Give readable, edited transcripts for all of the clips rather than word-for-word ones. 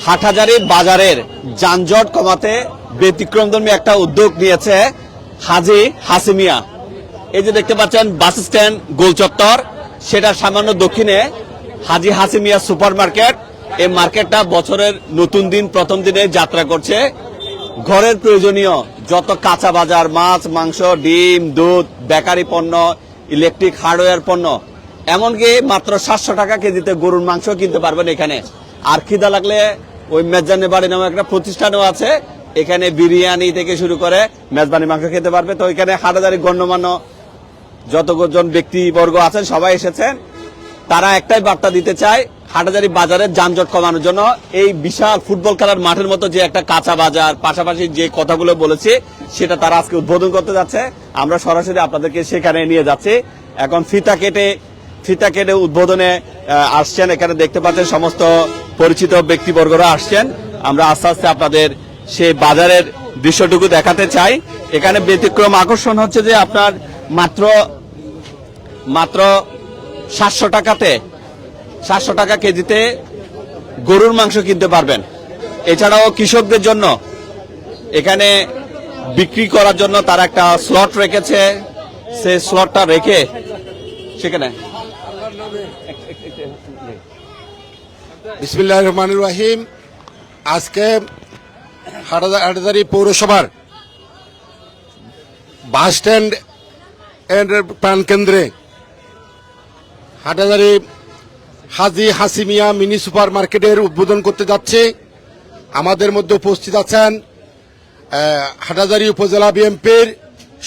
হাটহাজারী বাজারের যানজট কমাতে ব্যতিক্রমধর্মী একটা উদ্যোগ নিয়েছে হাজী হাসিমিয়া। এই যে দেখতে পাচ্ছেন বাস স্ট্যান্ড গোল চত্বর, সেটার সামান্য দক্ষিণে হাজী হাসিমিয়া সুপার মার্কেট। এই মার্কেটটা বছরের নতুন দিন প্রথম দিনে যাত্রা করছে। ঘরের প্রয়োজনীয় যত কাঁচা বাজার, মাছ, মাংস, ডিম, দুধ, বেকারি পণ্য, ইলেকট্রিক হার্ডওয়্যার পণ্য, এমনকি মাত্র 700 টাকা কেজিতে গরুর মাংস কিনতে পারবেন এখানে। আর খিদা লাগলে ওই মেজবানি বাড়ি নামে একটা প্রতিষ্ঠানও আছে, এখানে বিরিয়ানি থেকে শুরু করে মেজবানি মাংস খেতে পারবে। তো এখানে হাটহাজারী গণ্যমান্য যতজন ব্যক্তিবর্গ আছেন সবাই এসেছেন। তারা একটাই বার্তা দিতে চায়, হাটহাজারী বাজারের যানজট কমানোর জন্য এই বিশাল ফুটবল খেলার মাঠের মতো যে একটা কাঁচা বাজার, পাশাপাশি যে কথাগুলো বলেছি সেটা তারা আজকে উদ্বোধন করতে যাচ্ছে। আমরা সরাসরি আপনাদেরকে সেখানে নিয়ে যাচ্ছি। এখন ফিতা কেটে উদ্বোধনে আসছেন। এখানে দেখতে পাচ্ছেন সমস্ত পরিচিত ব্যক্তিবর্গরা আসছেন। আমরা আস্তে আস্তে আপনাদের সেই বাজারের দৃশ্যটুকু দেখাতে চাই। এখানে ব্যতিক্রম আকর্ষণ হচ্ছে যে আপনার মাত্র 700 টাকা কেজিতে গরুর মাংস কিনতে পারবেন। এছাড়াও কৃষকদের জন্য এখানে বিক্রি করার জন্য তারা একটা স্লট রেখেছে। সেই স্লটটা রেখে সেখানে বিসমিল্লাহির রহমানির রহিম। আজকে হাটহাজারী পৌরসভার বাস স্ট্যান্ড এর প্রাণকেন্দ্রে হাটহাজারী হাজী হাসিমিয়া মিনি সুপার মার্কেটের উদ্বোধন করতে যাচ্ছে। আমাদের মধ্যে উপস্থিত আছেন হাটহাজারী উপজেলা বিএনপির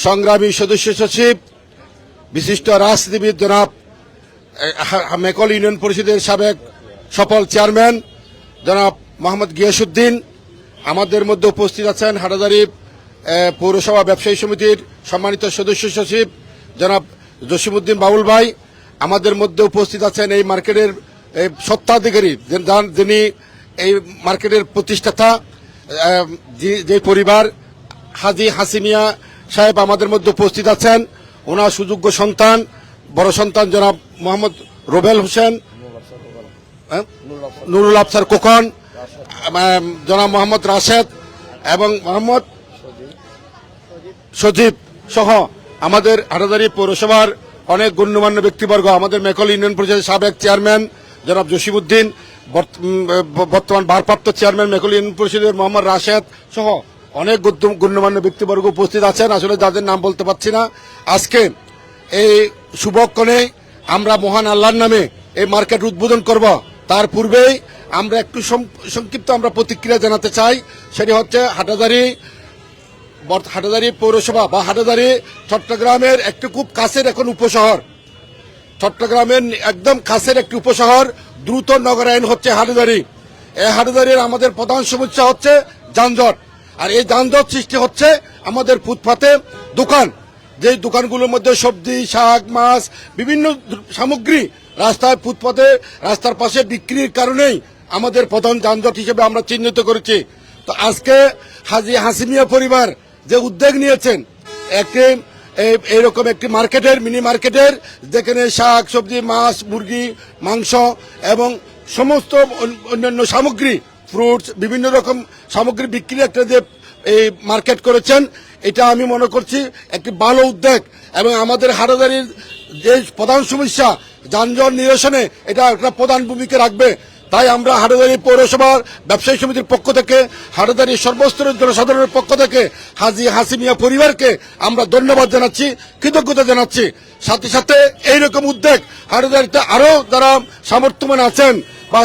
সংগ্রামী সদস্য সচিব, বিশিষ্ট রাজনীতিবিদ জনাব মেকল ইউনিয়ন পরিষদের সাবেক সফল চেয়ারম্যান জনাব মোহাম্মদ গিয়াসউদ্দিন। আমাদের মধ্যে উপস্থিত আছেন হাটহাজারী পৌরসভা ব্যবসায়ী সমিতির সম্মানিত সদস্য সচিব জনাব জসিমউদ্দিন বাবুল ভাই। আমাদের মধ্যে উপস্থিত আছেন এই মার্কেটের স্বত্বাধিকারী, যিনি এই মার্কেটের প্রতিষ্ঠাতা, যে পরিবার হাজী হাসিমিয়া সাহেব আমাদের মধ্যে উপস্থিত আছেন। ওনার সুযোগ্য সন্তান, বড় সন্তান জনাব মোহাম্মদ রুবেল হোসেন, নুরুল আফসার খোকন, জনাব মোহাম্মদ রাশেদ এবং মোহাম্মদ সজীব সহ আমাদের হাটহাজারী পৌরসভার অনেক গণ্যমান্য ব্যক্তিবর্গ, আমাদের মেকল ইউনিয়ন পরিষদের সাবেক চেয়ারম্যান জনাব জসিমউদ্দিন, বর্তমান ভারপ্রাপ্ত চেয়ারম্যান মেকল ইউনিয়ন পরিষদের মোহাম্মদ রাশেদ সহ অনেক গণ্যমান্য ব্যক্তিবর্গ উপস্থিত আছেন। আসলে যাদের নাম বলতে পারছি না। আজকে এই শুভক্ষণে আমরা মহান আল্লাহর নামে এই মার্কেট উদ্বোধন করব। তার পূর্বেই আমরা একটু সংক্ষিপ্ত প্রতিক্রিয়া জানাতে চাই। সেটি হচ্ছে হাটহাজারী পৌরসভা বা হাটহাজারী চট্টগ্রামের একটি খুব কাছের এখন উপশহর, চট্টগ্রামের একদম কাছের একটি উপশহর, দ্রুত নগরায়ণ হচ্ছে হাটহাজারী। এই হাটহাজারীর আমাদের প্রধান সমস্যা হচ্ছে যানজট। আর এই যানজট সৃষ্টি হচ্ছে আমাদের ফুটপাতে দোকান, যে দোকানগুলোর মধ্যে সবজি, শাক, মাছ, বিভিন্ন সামগ্রী রাস্তায় ফুটপাতে রাস্তার পাশে বিক্রির কারণেই আমাদের প্রধান যানজট হিসেবে আমরা চিহ্নিত করেছি। তো আজকে হাজী হাসিমিয়া পরিবার যে উদ্যোগ নিয়েছেন এইরকম একটি মার্কেটের, মিনি মার্কেটের, যেখানে শাক সবজি, মাছ, মুরগি, মাংস এবং সমস্ত অন্যান্য সামগ্রী, ফ্রুটস, বিভিন্ন রকম সামগ্রী বিক্রি একটা যে এই মার্কেট করেছেন, এটা আমি মনে করছি একটি ভালো উদ্যোগ। এবং আমাদের হাটহাজারীর যে প্রধান সমস্যা যানজট নিরসনে এটা একটা প্রধান ভূমিকা রাখবে। তাই আমরা হাটহাজারী পৌরসভার ব্যবসায়ী সমিতির পক্ষ থেকে, হাটহাজারী সর্বস্তরের জনসাধারণের পক্ষ থেকে হাজী হাসিমিয়া পরিবারকে আমরা ধন্যবাদ জানাচ্ছি, কৃতজ্ঞতা জানাচ্ছি। সাথে সাথে এইরকম উদ্যোগ হাটহাজারীতে আরো যারা সামর্থ্যবান আছেন বা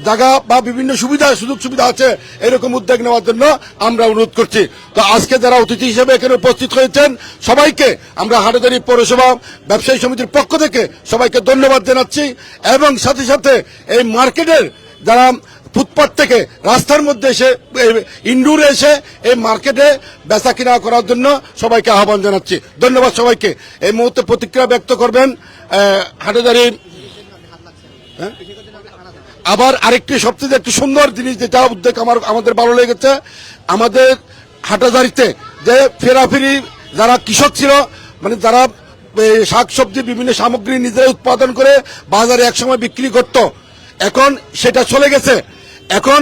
জায়গা বা বিভিন্ন সুযোগ সুবিধা আছে, এরকম উদ্যোগ নেওয়ার জন্য আমরা অনুরোধ করছি। তো আজকে যারা অতিথি হিসেবে এখানে উপস্থিত হয়েছেন সবাইকে আমরা হাটহাজারী পৌরসভা ব্যবসায়ী সমিতির পক্ষ থেকে সবাইকে ধন্যবাদ জানাচ্ছি। এবং সাথে সাথে এই মার্কেটের যারা ফুটপাত থেকে রাস্তার মধ্যে এসে, ইনডোরে এসে এই মার্কেটে বেচা কিনা করার জন্য সবাইকে আহ্বান জানাচ্ছি। ধন্যবাদ সবাইকে। এই মুহূর্তে প্রতিক্রিয়া ব্যক্ত করবেন হাটহাজারী। আবার আরেকটি সবচেয়ে একটি সুন্দর জিনিস, যেটা উদ্যোগ আমাদের ভালো লেগেছে, আমাদের হাটহাজারীতে যে ফেরাফেরি যারা কৃষক ছিল, মানে যারা শাকসবজি বিভিন্ন সামগ্রী নিজেরাই উৎপাদন করে বাজারে একসময় বিক্রি করত, এখন সেটা চলে গেছে। এখন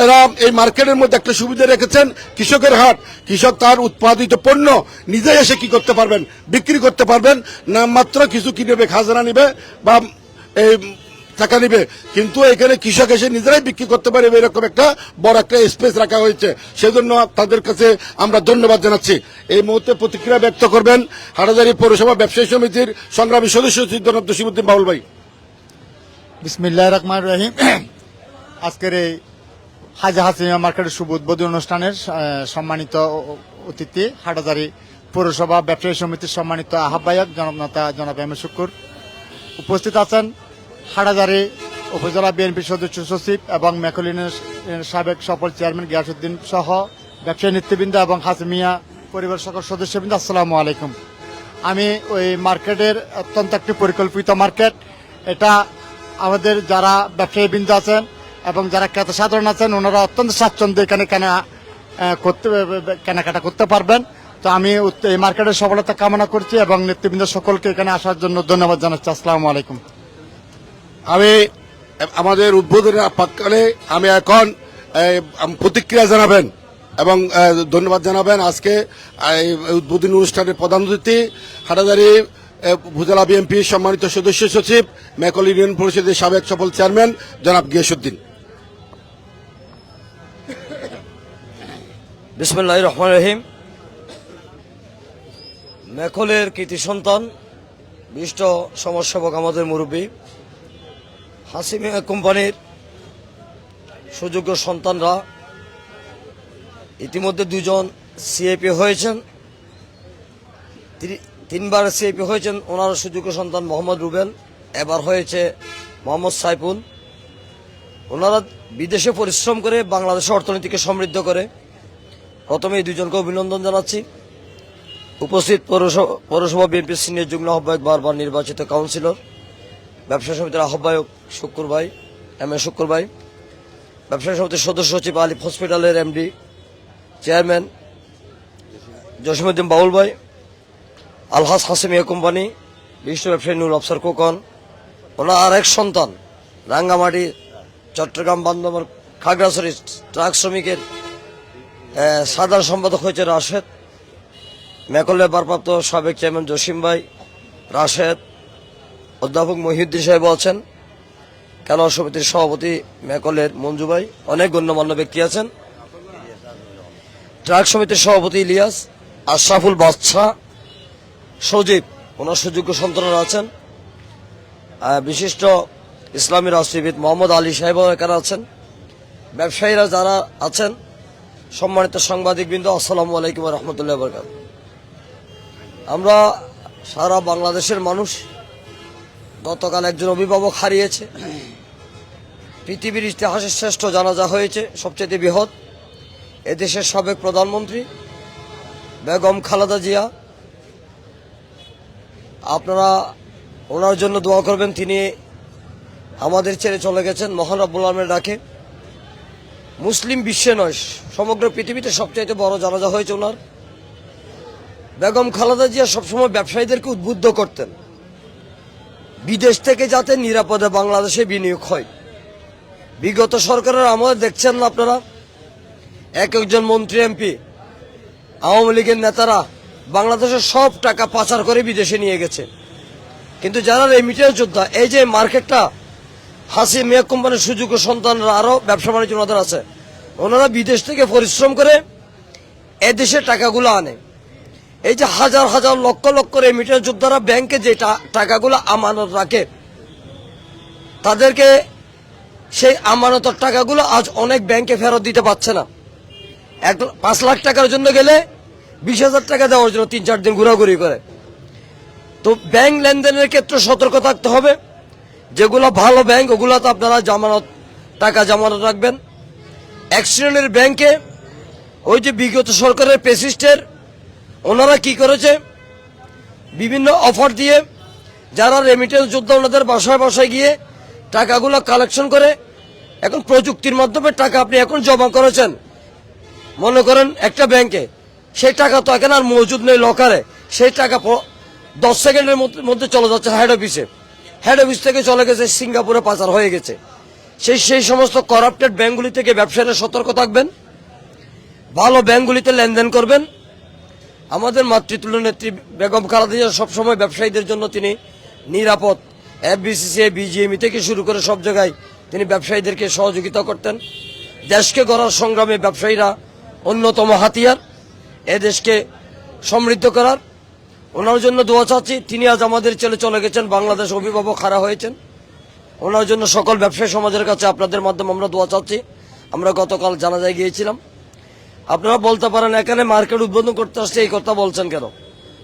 এরা এই মার্কেটের মধ্যে একটা সুবিধা রেখেছেন, কৃষকের হাট। কৃষক তার উৎপাদিত পণ্য নিজে এসে কি করতে পারবেন, বিক্রি করতে পারবেন, নামমাত্র কিছু কি নেবে, খাজনা নিবে বা এই টাকা নিবে, কিন্তু এখানে কৃষক এসে নিজেরাই বিক্রি করতে পারে, এরকম একটা বড় একটা স্পেস রাখা হয়েছে। সেজন্য তাদের কাছে আমরা ধন্যবাদ জানাচ্ছি। এই মুহূর্তে প্রতিক্রিয়া ব্যক্ত করবেন হাটহাজারী পৌরসভা ব্যবসায়ী সমিতির সংগ্রামী সদস্য জনাব জসিমউদ্দিন বাউল ভাই। বিসমিল্লাহির রহমানির রহিম। আজকের এই হাজি হাসিমিয়া মার্কেটের শুভ উদ্বোধন অনুষ্ঠানের সম্মানিত অতিথি হাটহাজারী পৌরসভা ব্যবসায়ী সমিতির সম্মানিত আহ্বায়ক জনাব নেতা জনাব এম এ শুক্কুর, উপস্থিত আছেন হাটহাজারী উপজেলা বিএনপি সদস্য সচিব এবং ম্যাকলিনের সাবেক সফল চেয়ারম্যান গিয়াসউদ্দিন সহ ব্যবসায়ী নেতৃবৃন্দ এবং হাসিমিয়া পরিবার সকল সদস্যবৃন্দ, আসসালামু আলাইকুম। আমি ওই মার্কেটের অত্যন্ত একটি পরিকল্পিত মার্কেট। এটা আমাদের যারা ব্যবসায়ীবৃন্দ আছেন এবং যারা ক্রেতা সাধারণ আছেন ওনারা অত্যন্ত স্বাচ্ছন্দ্য এখানে কেনাকাটা করতে পারবেন। তো আমি এই মার্কেটের সফলতা কামনা করছি এবং নেতৃবৃন্দ সকলকে এখানে আসার জন্য ধন্যবাদ জানাচ্ছি। আসসালামু আলাইকুম। আমি আমাদের উদ্বোধনের প্রাক্কালে আমি এখন প্রতিক্রিয়া জানাবেন এবং ধন্যবাদ জানাবেন আজকে এই উদ্বোধনী অনুষ্ঠানের প্রধান অতিথি হাটহাজারী উপজেলা বিএনপি সম্মানিত সদস্য সচিব, মেকল ইউনিয়ন পরিষদের সাবেক সফল চেয়ারম্যান জনাব গিয়াসউদ্দিন। বিসমিল্লাহির রহমানির রহিম। মেকলের কৃতি সন্তান, বিশিষ্ট সমাজসেবক, আমাদের মুরব্বী হাসিমিয়া কোম্পানির সুযোগ্য সন্তানরা ইতিমধ্যে দুজন সিএপি হয়েছেন, তিনবার সিএপি হয়েছেন। ওনার সুযোগ্য সন্তান মোহাম্মদ রুবেল, এবার হয়েছে মোহাম্মদ সাইফুল। ওনারা বিদেশে পরিশ্রম করে বাংলাদেশের অর্থনীতিকে সমৃদ্ধ করে। প্রথমে এই দুজনকে অভিনন্দন জানাচ্ছি। উপস্থিত পৌরসভা বিএনপির সিনিয়র যুগ্ম আহ্বায়ক, বারবার নির্বাচিত কাউন্সিলর, ব্যবসা সমিতির আহ্বায়ক শুক্কুর ভাই, এম এ শুক্কুর ভাই, ব্যবসায়ী সমিতির সদস্য সচিব, আলিফ হসপিটালের এমডি চেয়ারম্যান জসিমউদ্দিন বাউল ভাই, আলহাজ হাসিমিয়া কোম্পানি বিশিষ্ট ব্যবসায়ী নুর আফসার খোকন, ওনার আরেক সন্তান রাঙ্গামাটি চট্টগ্রাম বান্দরবান খাগড়াছড়ি ট্রাক শ্রমিকের সাধারণ সম্পাদক হয়েছে রাশেদ, মেকলের ভারপ্রাপ্ত সাবেক চেয়ারম্যান জসিম ভাই, রাশেদ, অধ্যাপক মহিউদ্দিন সাহেব আছেন, খেলোয়াড় সমিতির সভাপতি মেকলের মঞ্জু ভাই, অনেক গণ্যমান্য ব্যক্তি আছেন, ট্রাক সমিতির সভাপতি ইলিয়াস, আশরাফুল বাদশা, সজীব, ওনার সুযোগ্য সন্তানরা আছেন, বিশিষ্ট ইসলামী রাজনীতিবিদ মোহাম্মদ আলী সাহেব এখানে আছেন, ব্যবসায়ীরা যারা আছেন, সম্মানিত সাংবাদিকবৃন্দ, আসসালামু আলাইকুম রহমতুল্লাহ বরকাত। আমরা সারা বাংলাদেশের মানুষ গতকাল একজন অভিভাবক হারিয়েছে। পৃথিবীর ইতিহাসের শ্রেষ্ঠ জানাজা হয়েছে, সবচেয়ে বৃহৎ। এদেশের সাবেক প্রধানমন্ত্রী বেগম খালেদা জিয়া, আপনারা ওনার জন্য দোয়া করবেন। তিনি আমাদের ছেড়ে চলে গেছেন মহান রব্বুল আলামিনের ডাকে। মুসলিম বিশ্বে নয়, সমগ্র পৃথিবীতে সবচাইতে বড় জানাজা হয়েছে ওনার। বেগম খালেদা জিয়া সবসময় ব্যবসায়ীদেরকে উদ্বুদ্ধ করতেন বিদেশ থেকে যাতে নিরাপদে বাংলাদেশে বিনিয়োগ হয়। বিগত সরকারের আমলে দেখছেন না আপনারা, এক একজন মন্ত্রী, এমপি, আওয়ামী লীগের নেতারা বাংলাদেশের সব টাকা পাচার করে বিদেশে নিয়ে গেছে। কিন্তু যারা রেমিটেন্স যোদ্ধা, এই যে মার্কেটটা হাসিমিয়া কোম্পানির সুযোগ্য সন্তানরা, আরো ব্যবসা বাণিজ্য ওনাদের আছে, ওনারা বিদেশ থেকে পরিশ্রম করে এদেশে টাকাগুলো আনে। এই যে হাজার হাজার লক্ষ লক্ষ রেমিটেন্স যোদ্ধারা ব্যাংকে যে টাকাগুলো আমানত রাখে, তাদেরকে সেই আমানতের টাকাগুলো আজ অনেক ব্যাংকে ফেরত দিতে পারছে না। 5 লাখ টাকার জন্য গেলে 20,000 টাকা দেওয়ার জন্য 3-4 দিন ঘোরাঘুরি করে। তো ব্যাংক লেনদেনের ক্ষেত্রে সতর্ক থাকতে হবে। যেগুলো ভালো ব্যাংক ওগুলোতে আপনারা টাকা জামানত রাখবেন। এক শ্রেণীর ব্যাংকে ওই যে বিগত সরকারের প্রেসিস্টের ওনারা কি করেছে, বিভিন্ন অফার দিয়ে যারা রেমিটেন্স যোদ্ধা ওনাদের বাসায় বাসায় গিয়ে টাকাগুলো কালেকশন করে, এখন প্রযুক্তির মাধ্যমে টাকা আপনি এখন জমা করেছেন মনে করেন একটা ব্যাংকে, সেই টাকা তো এখন আর মজুদ নেই লকারে, সেই টাকা 10 সেকেন্ডের মধ্যে চলে যাচ্ছে হেড অফিসে, হেড অফিস থেকে চলে গেছে সিঙ্গাপুরে পাচার হয়ে গেছে। সেই সমস্ত করাপ্টেড ব্যাংকগুলি থেকে ব্যবসায়ীরা সতর্ক থাকবেন, ভালো ব্যাংকগুলিতে লেনদেন করবেন। আমাদের মাতৃতুল্য নেত্রী বেগম খালেদা জিয়া সবসময় ব্যবসায়ীদের জন্য তিনি নিরাপদ, এফবিসিসিআই, বিজিএমই থেকে শুরু করে সব জায়গায় তিনি ব্যবসায়ীদেরকে সহযোগিতা করতেন। দেশকে গড়ার সংগ্রামে ব্যবসায়ীরা অন্যতম হাতিয়ার, এ দেশকে সমৃদ্ধ করার। ওনার জন্য দোয়া চাচ্ছি। তিনি আজ আমাদের ছেলে চলে গেছেন, বাংলাদেশ অভিভাবক হারা হয়েছেন। ওনার জন্য সকল ব্যবসায়ী সমাজের কাছে আপনাদের মাধ্যমে আমরা দোয়া চাচ্ছি। আমরা গতকাল জানাজায় গিয়েছিলাম। আপনারা বলতে পারেন এখানে মার্কেট উদ্বোধন করতে আসছে, এই কথা বলছেন কেন?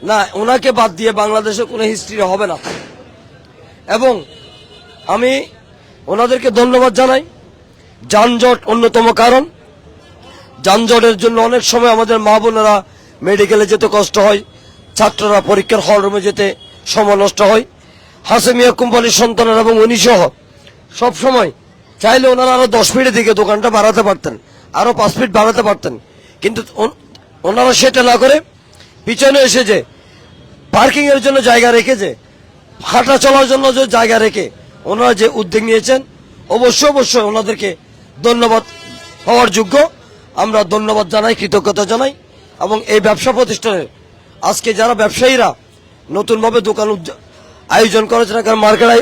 না, ওনাকে বাদ দিয়ে বাংলাদেশে কোনো হিস্ট্রি হবে না। এবং আমি ওনাদেরকে ধন্যবাদ জানাই। যানজট অন্যতম কারণ। যানজটের জন্য অনেক সময় আমাদের মা বোনেরা মেডিকেলে যেতে কষ্ট হয়, ছাত্ররা পরীক্ষার হল রুমে যেতে সময় নষ্ট হয়। হাসেমিয়া কোম্পানির সন্তানেরা এবং উনি সহ সবসময় চাইলে ওনারা আরো 10 ফিটের দিকে দোকানটা বাড়াতে পারতেন, আরো 5 ফিট বাড়াতে পারতেন, কিন্তু ওনারা সেটা না করে পিছনে এসে যে পার্কিং এর জন্য জায়গা রেখে, যে হাঁটা চলার জন্য যে জায়গা রেখে ওনারা যে উদ্যোগ নিয়েছেন, অবশ্যই ওনাদেরকে ধন্যবাদ হওয়ার যোগ্য। আমরা ধন্যবাদ জানাই, কৃতজ্ঞতা জানাই। এবং এই ব্যবসা প্রতিষ্ঠানের আজকে যারা ব্যবসায়ীরা নতুনভাবে দোকান আয়োজন করেছেন, কারণ মার্কেটে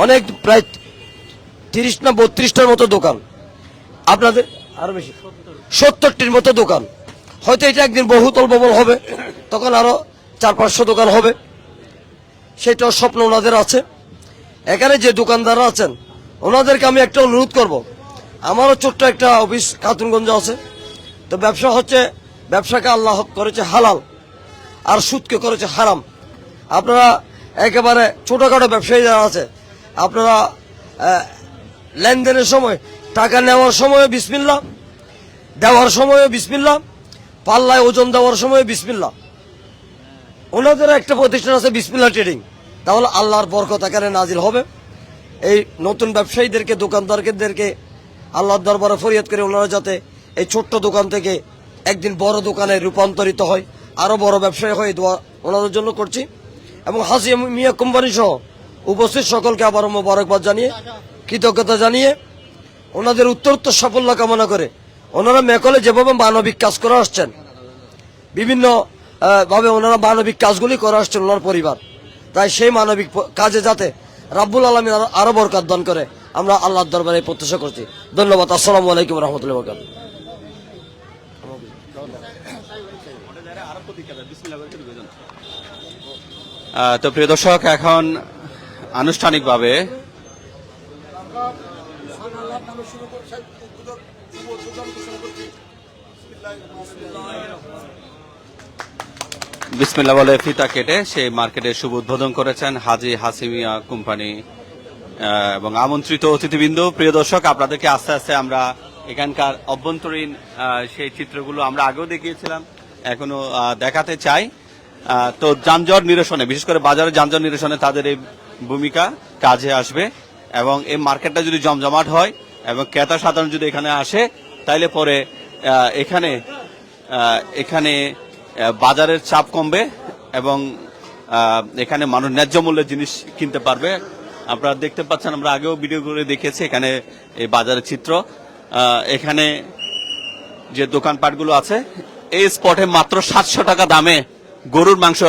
অনেক প্রায় 30 না 32টার মতো দোকান, আপনাদের আরো বেশি 70টির মতো দোকান। হয়তো এটা একদিন বহুতল ভবন হবে, তখন আরো 400-500 দোকান হবে, সেটাও স্বপ্ন ওনাদের আছে। এখানে যে দোকানদাররা আছেন ওনাদেরকে আমি একটা অনুরোধ করব। আমারও ছোট্ট একটা অফিস খাতুনগঞ্জ আছে। তো ব্যবসা হচ্ছে, ব্যবসাকে আল্লাহ করেছে হালাল আর সুদকে করেছে হারাম। আপনারা একেবারে ছোটখাটো ব্যবসায়ী যারা আছে, আপনারা লেনদেনের সময়, টাকা নেওয়ার সময় বিসমিল্লাহ, দেওয়ার সময় বিসমিল্লাহ, পাল্লায় ওজন দেওয়ার সময় বিসমিল্লাহ। ওনাদের একটা প্রতিষ্ঠান আছে বিসমিল্লাহ ট্রেডিং, তাহলে আল্লাহর বরকত এখানে নাজিল হবে। এই নতুন ব্যবসায়ীদেরকে, দোকানদারদেরকে আল্লাহর দরবারে ফরিয়াদ করে ওনারা যাতে এই ছোট্ট দোকান থেকে একদিন বড় দোকানে রূপান্তরিত হয়, আরো বড় ব্যবসায়ী হয়ে দোয়া ওনাদের জন্য করছি। এবং হাসেমিয়া কোম্পানি সহ উপস্থিত সকলকে আবারও মোবারকবাদ জানিয়ে, কৃতজ্ঞতা জানিয়ে, ওনাদের উত্তরোত্তর সাফল্য কামনা করে, ওনারা মেকলে যেভাবে মানবিক কাজ করে আসছেন, বিভিন্ন ভাবে ওনারা মানবিক কাজগুলি করে আসছেন ওনার পরিবার, তাই সেই মানবিক কাজে যাতে রাব্বুল আলামিন আরো বরকত দান করে আমরা আল্লাহর দরবারে প্রত্যাশা করছি। ধন্যবাদ। আসসালামু আলাইকুম রহমতুল্লাহ বরকাতুহু। তো প্রিয় দর্শক, এখন আনুষ্ঠানিকভাবে বিসমিল্লাহ বলে ফিতা কেটে সেই মার্কেটের শুভ উদ্বোধন করেছেন হাজী হাসেমিয়া কোম্পানি এবং আমন্ত্রিত অতিথিবৃন্দ। প্রিয় দর্শক, আপনাদেরকে আস্তে আস্তে আমরা এখানকার অভ্যন্তরীণ সেই চিত্রগুলো আমরা আগেও দেখিয়েছিলাম, এখনো দেখাতে চাই। তো যানজট নিরসনে, বিশেষ করে বাজারে যানজট নিরসনে তাদের এই ভূমিকা কাজে আসবে। এবং এই মার্কেটটা যদি জমজমাট হয় এবং ক্রেতা সাধারণ যদি এখানে আসে, তাইলে পরে এখানে বাজারের চাপ কমবে এবং এখানে মানুষ ন্যায্য মূল্যের জিনিস কিনতে পারবে। আপনারা দেখতে পাচ্ছেন, আমরা আগেও ভিডিও করে দেখেছি এখানে এই বাজারের চিত্র। এখানে যে দোকানপাটগুলো আছে, এই স্পটে মাত্র 700 টাকা দামে গরুর মাংস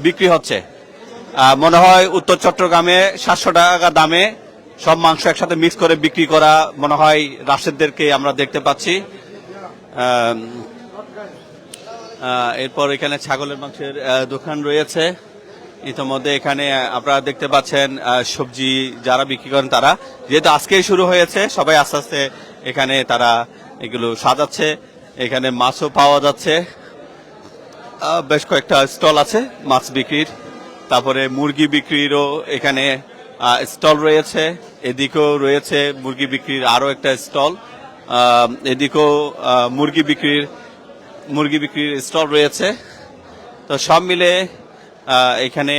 বিক্রি হচ্ছে। মনে হয় উত্তর চট্টগ্রামে 700 টাকা দামে সব মাংস একসাথে মিক্স করে বিক্রি করা মনে হয় রাশেদদেরকে আমরা দেখতে পাচ্ছি। এরপর এখানে ছাগলের মাংসের দোকান রয়েছে। ইতিমধ্যে এখানে আপনারা দেখতে পাচ্ছেন সবজি যারা বিক্রি করেন তারা, যেহেতু আজকেই শুরু হয়েছে, সবাই আস্তে আস্তে এখানে তারা এগুলো সাজাচ্ছে। এখানে মাছও পাওয়া যাচ্ছে, বেশ কয়েকটা স্টল আছে মাছ বিক্রির। তারপরে মুরগি বিক্রিরও এখানে স্টল রয়েছে, এদিকেও রয়েছে মুরগি বিক্রির আরো একটা স্টল, এদিকেও মুরগি বিক্রির স্টল রয়েছে। তো সব মিলে এখানে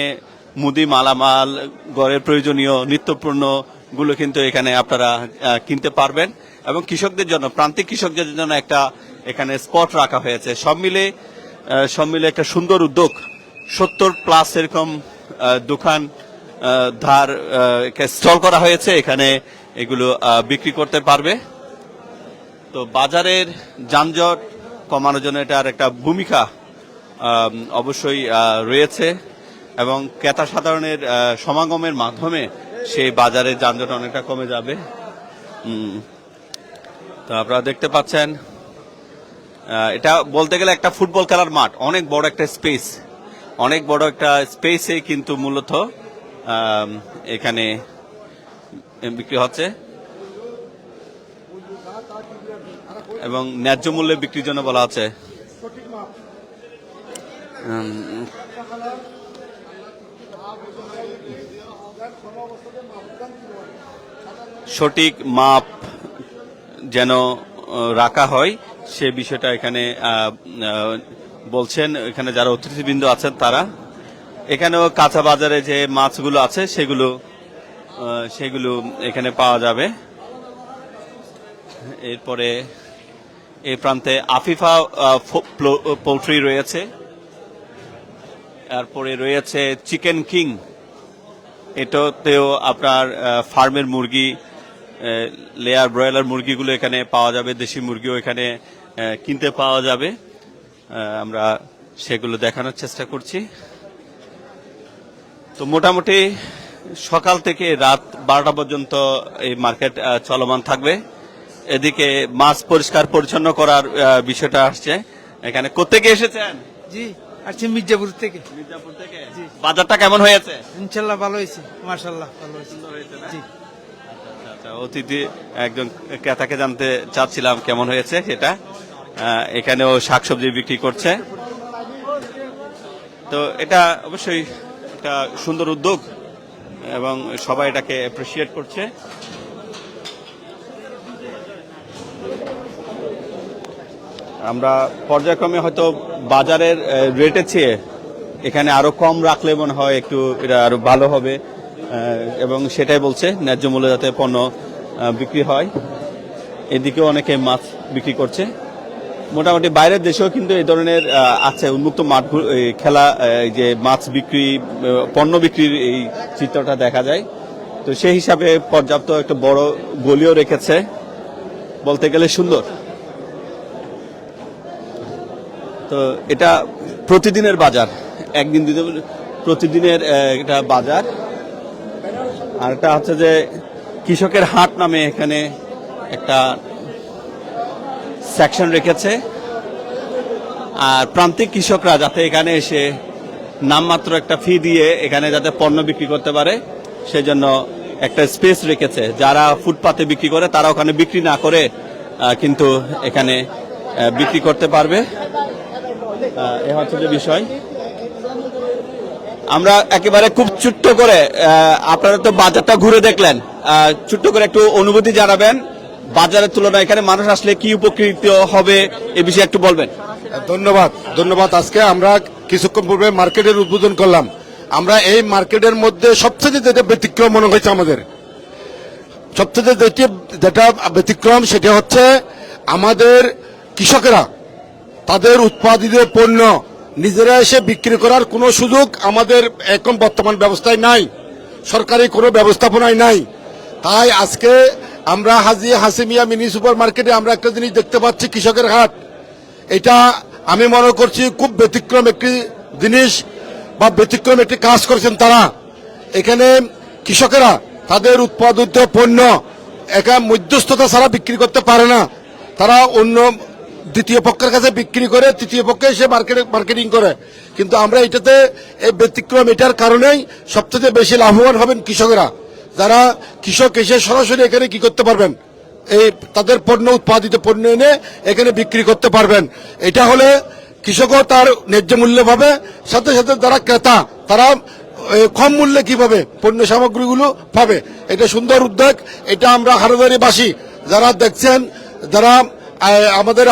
মুদি মালামাল, ঘরের প্রয়োজনীয় নিত্যপণ্য গুলো কিন্তু এখানে আপনারা কিনতে পারবেন। এবং কৃষকদের জন্য, প্রান্তিক কৃষকদের জন্য একটা এখানে স্পট রাখা হয়েছে। সব মিলে একটা সুন্দর উদ্যোগ। 70+ এরকম দোকান ধার স্টল করা হয়েছে। এখানে এগুলো বিক্রি করতে পারবে। তো বাজারের যানজট কমানোর জন্য এটার একটা ভূমিকা অবশ্যই রয়েছে এবং ক্রেতা সাধারণের সমাগমের মাধ্যমে সেই বাজারের যানজট অনেকটা কমে যাবে। তো আপনারা দেখতে পাচ্ছেন এটা বলতে গেলে একটা ফুটবল খেলার মাঠ, অনেক বড় একটা স্পেস, অনেক বড় একটা স্পেসে কিন্তু মূলত এখানে বিক্রি হচ্ছে এবং ন্যায্য মূল্যে বিক্রির জন্য বলা আছে। সঠিক মাপ যেন রাখা হয় সে বিষয়টা এখানে বলছেন। এখানে যারা অতিথিবৃন্দ আছেন তারা, এখানেও কাঁচা বাজারে যে মাছগুলো আছে সেগুলো এখানে পাওয়া যাবে। এরপরে এই প্রান্তে আফিফা পোল্ট্রি রয়েছে, তারপরে রয়েছে চিকেন কিং, এটাতেও আপনার ফার্মের মুরগি, লেয়ার ব্রয়লার মুরগিগুলো এখানে পাওয়া যাবে, দেশি মুরগিও এখানে কিনতে পাওয়া যাবে। আমরা সেগুলো দেখানোর চেষ্টা করছি। তো মোটামুটি সকাল থেকে রাত 12টা পর্যন্ত এই মার্কেট চলমান থাকবে। এদিকে মাছ পরিষ্কার পরিচ্ছন্ন করার বিষয়টা আসছে। এখানে কোত্থেকে এসেছেন? জি আসছি মির্জাপুর থেকে। মির্জাপুর থেকে। বাজারটা কেমন হয়েছে? ইনশাল্লাহ ভালো হয়েছে, মাশাল্লাহ ভালো হয়েছে। জি আচ্ছা, অতিথি একজন ক্রেতাকে জানতে চাচ্ছিলাম কেমন হয়েছে সেটা। এখানেও শাকসবজি বিক্রি করছে। তো এটা অবশ্যই একটা সুন্দর উদ্যোগ এবং সবাই এটাকে অ্যাপ্রিসিয়েট করছে। আমরা পর্যায়ক্রমে হয়তো বাজারের রেটের চেয়ে এখানে আরো কম রাখলে মনে হয় একটু এটা আরো ভালো হবে এবং সেটাই বলছে, ন্যায্য মূল্যে যাতে পণ্য বিক্রি হয়। এদিকেও অনেকে মাছ বিক্রি করছে। মোটামুটি বাইরের দেশেও কিন্তু এই ধরনের আছে উন্মুক্ত মাঠ খেলা, যে মাছ বিক্রি, পণ্য বিক্রির এই চিত্রটা দেখা যায়। তো সেই হিসাবে পর্যাপ্ত একটা বড় গলিও রেখেছে, বলতে গেলে সুন্দর। তো এটা প্রতিদিনের বাজার, একদিন দুদিন প্রতিদিনের এটা বাজার। আর এটা হচ্ছে যে কৃষকের হাট নামে এখানে একটা সেকশন রেখেছে, আর প্রান্তিক কৃষকরা যাতে এখানে এসে নামমাত্র একটা ফি দিয়ে এখানে যাতে পণ্য বিক্রি করতে পারে সেজন্য একটা স্পেস রেখেছে। যারা ফুটপাতে বিক্রি করে তারা ওখানে বিক্রি না করে কিন্তু এখানে বিক্রি করতে পারবে। এ হচ্ছে যে বিষয়। আমরা একেবারে খুব ছোট্ট করে, আপনারা তো বাজারটা ঘুরে দেখলেন, ছোট্ট করে একটু অনুভূতি জানাবেন বাজারের তুলনায় এখানে মানুষ আসলে কি উপকৃত হবে এ বিষয়ে একটু বলবেন। ধন্যবাদ। আজকে আমরা কিছুক্ষণ পূর্বে মার্কেটের উদ্বোধন করলাম। আমরা এই মার্কেটের মধ্যে সবচেয়ে যেটা ব্যতিক্রম মনে হয়েছে আমাদের, সবচেয়ে যেটা ব্যতিক্রম সেটা হচ্ছে আমাদের কৃষকেরা তাদের উৎপাদিত পণ্য নিজেরা এসে বিক্রি করার কোনো সুযোগ আমাদের এখন বর্তমান ব্যবস্থায় নাই, সরকারি কোনো ব্যবস্থাপনায় নাই। তাই আজকে আমরা হাজি হাসিমিয়া মিনি সুপার মার্কেটে আমরা একটা জিনিস দেখতে পাচ্ছি, কৃষকের হাট। এটা আমি মনে করছি খুব ব্যতিক্রম একটি জিনিস বা ব্যতিক্রম একটি কাজ করেছেন তারা। এখানে কৃষকেরা তাদের উৎপাদিত পণ্য একা মধ্যস্থতা ছাড়া বিক্রি করতে পারে না, তারা অন্য দ্বিতীয় পক্ষের কাছে বিক্রি করে, তৃতীয় পক্ষে এসে মার্কেটিং করে। কিন্তু আমরা এটাতে এই ব্যতিক্রম, এটার কারণেই সবচেয়ে বেশি লাভবান হবেন কৃষকেরা। যারা কৃষক এসে সরাসরি এখানে কি করতে পারবেন, এই তাদের পণ্য, উৎপাদিত পণ্য এনে এখানে বিক্রি করতে পারবেন। এটা হলে কৃষকও তার ন্যায্য মূল্য পাবে, সাথে সাথে যারা ক্রেতা তারা কম মূল্যে কিভাবে পণ্য সামগ্রীগুলো পাবে। এটা সুন্দর উদ্যোগ। এটা আমরা হাটহাজারীবাসী যারা দেখছেন, যারা আমাদের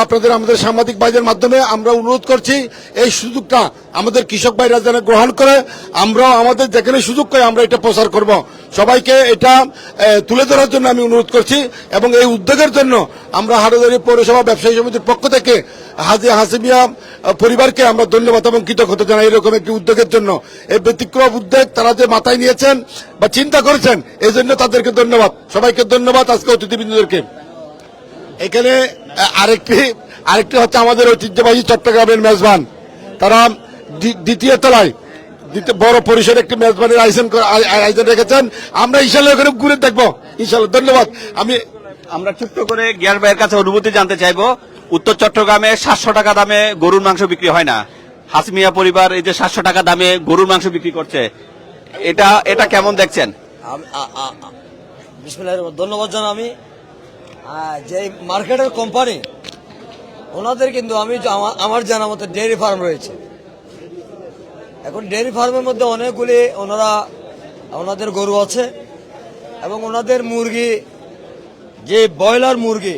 সাংবাদিক ভাইদের মাধ্যমে আমরা অনুরোধ করছি এই সুযোগটা আমাদের কৃষক ভাইরা যেন গ্রহণ করে, আমরাও আমাদের যেখানে সুযোগ পাই আমরা এটা প্রচার করব। সবাইকে এটা তুলে ধরার জন্য আমি অনুরোধ করছি এবং এই উদ্যোগের জন্য আমরা হাটাজারি পৌরসভা ব্যবসায়ী সমিতির পক্ষ থেকে হাজি হাসিমিয়া পরিবারকে আমরা ধন্যবাদ এবং কৃতজ্ঞতা জানাই এরকম একটি উদ্যোগের জন্য। এই ব্যতিক্রম উদ্যোগ তারা যে মাথায় নিয়েছেন বা চিন্তা করেছেন এই জন্য তাদেরকে ধন্যবাদ, সবাইকে ধন্যবাদ। আজকে অতিথিবৃন্দদেরকে এখানে আরেকটি হচ্ছে আমাদের ঐতিহ্যবাহী চট্টগ্রামের মেজবান, তারা দ্বিতীয় তলায় বড় পরিসরে একটি মেজবানের আয়োজন রেখেছেন। আমরা ইনশাল্লাহ ওখানে ঘুরে দেখবো ইনশাল্লাহ। ধন্যবাদ। আমরা ছোট্ট করে গিয়ার ভাইয়ের কাছে অনুভূতি জানতে চাইবো। উত্তর চট্টগ্রামে 700 টাকা দামে গরুর মাংস বিক্রি হয় না, হাসমিয়া পরিবার এই যে 700 টাকা দামে গরুর মাংস বিক্রি করছে, এটা কেমন দেখছেন? বিসমিল্লাহির রহমানির রহিম। ধন্যবাদ জানাই আমি যে মার্কেটের কোম্পানি ওনাদের কিন্তু আমার জানা মতে ডেয়ারি ফার্ম রয়েছে। এখন ডেয়ারি ফার্মের মধ্যে অনেকগুলি ওনাদের গরু আছে এবং ওনাদের মুরগি যে ব্রয়লার মুরগি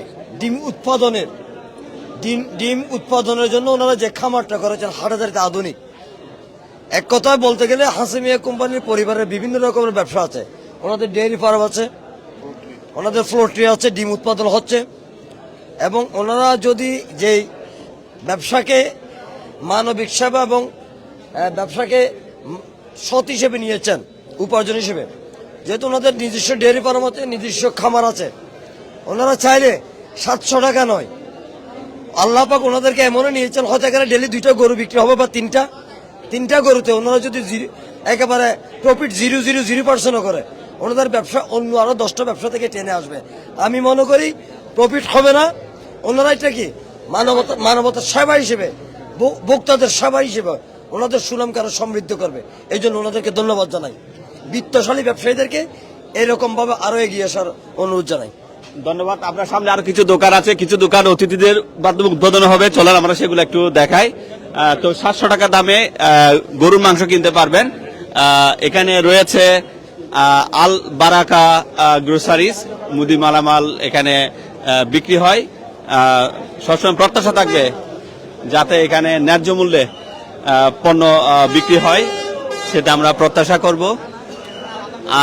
ডিম উৎপাদনের জন্য ওনারা যে খামারটা করেছেন হাটাজারিতে আধুনিক। এক কথায় বলতে গেলে হাসিমিয়া কোম্পানির পরিবারের বিভিন্ন রকমের ব্যবসা আছে। ওনাদের ডেয়ারি ফার্ম আছে, ওনাদের পোল্ট্রি আছে, ডিম উৎপাদন হচ্ছে এবং ওনারা যদি যেই ব্যবসাকে মানবিক সেবা এবং ব্যবসাকে সৎ হিসেবে নিয়েছেন উপার্জন হিসেবে, যেহেতু ওনাদের নিজস্ব ডেয়ারি ফার্ম আছে, নিজস্ব খামার আছে, ওনারা চাইলে 700 টাকা নয়, আল্লাহ পাক ওনাদেরকে এমনও নিয়েছেন হয়তো এখানে ডেলি 2টা গরু বিক্রি হবে বা তিনটা গরুতে ওনারা যদি একেবারে প্রফিট 0.000% করে ওনাদের ব্যবসা অন্য আরো 10টা ব্যবসা থেকে টেনে আসবে। আমি মনে করি প্রফিট হবে না, ওনারা এটা কি মানবতার সেবা হিসেবে, ভোক্তাদের সেবা হিসেবে ওনাদের সুনামকে আরো সমৃদ্ধ করবে। এই জন্য ওনাদেরকে ধন্যবাদ জানাই। বিত্তশালী ব্যবসায়ীদেরকে এরকম ভাবে আরো এগিয়ে আসার অনুরোধ জানাই। ধন্যবাদ। আপনার সামনে আরো কিছু দোকান আছে, কিছু দোকান অতিথিদের মাধ্যমে উদ্বোধন হবে, চলেন আমরা সেগুলো একটু দেখাই। তো 700 টাকা দামে গরুর মাংস কিনতে পারবেন। এখানে রয়েছে আল বারাকা গ্রোসারিজ, মুদি মালামাল এখানে বিক্রি হয়। সবসময় প্রত্যাশা থাকবে যাতে এখানে ন্যায্য মূল্যে পণ্য বিক্রি হয়, সেটা আমরা প্রত্যাশা করব।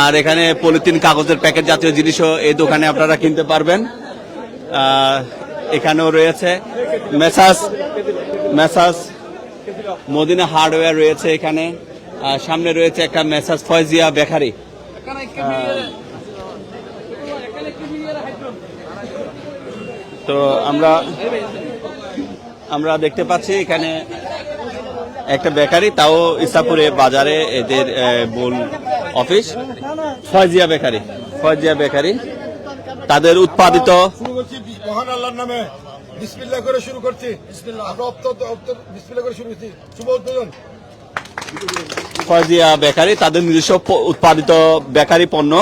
আর এখানে পলিথিন, কাগজের প্যাকেট জাতীয় জিনিসও এই দোকানে আপনারা কিনতে পারবেন। এখানেও রয়েছে মেসাস মদিনা হার্ডওয়্যার রয়েছে এখানে। সামনে রয়েছে একটা মেসাস ফয়জিয়া বেকারি। তো আমরা দেখতে পাচ্ছি এখানে একটা বেকারি, তাও ইসাপুরে বাজারে এদের মূল অফিস। ফয়জিয়া বেকারি তাদের উৎপাদিত মহান আল্লাহর নামে বিসমিল্লাহ করে শুরু করছি। বিসমিল্লাহ করে শুরু করছি। শুভ উদ্বোধন। ফয়জিয়া বেকারি তাদের নিজস্ব উৎপাদিত বেকারি পণ্য,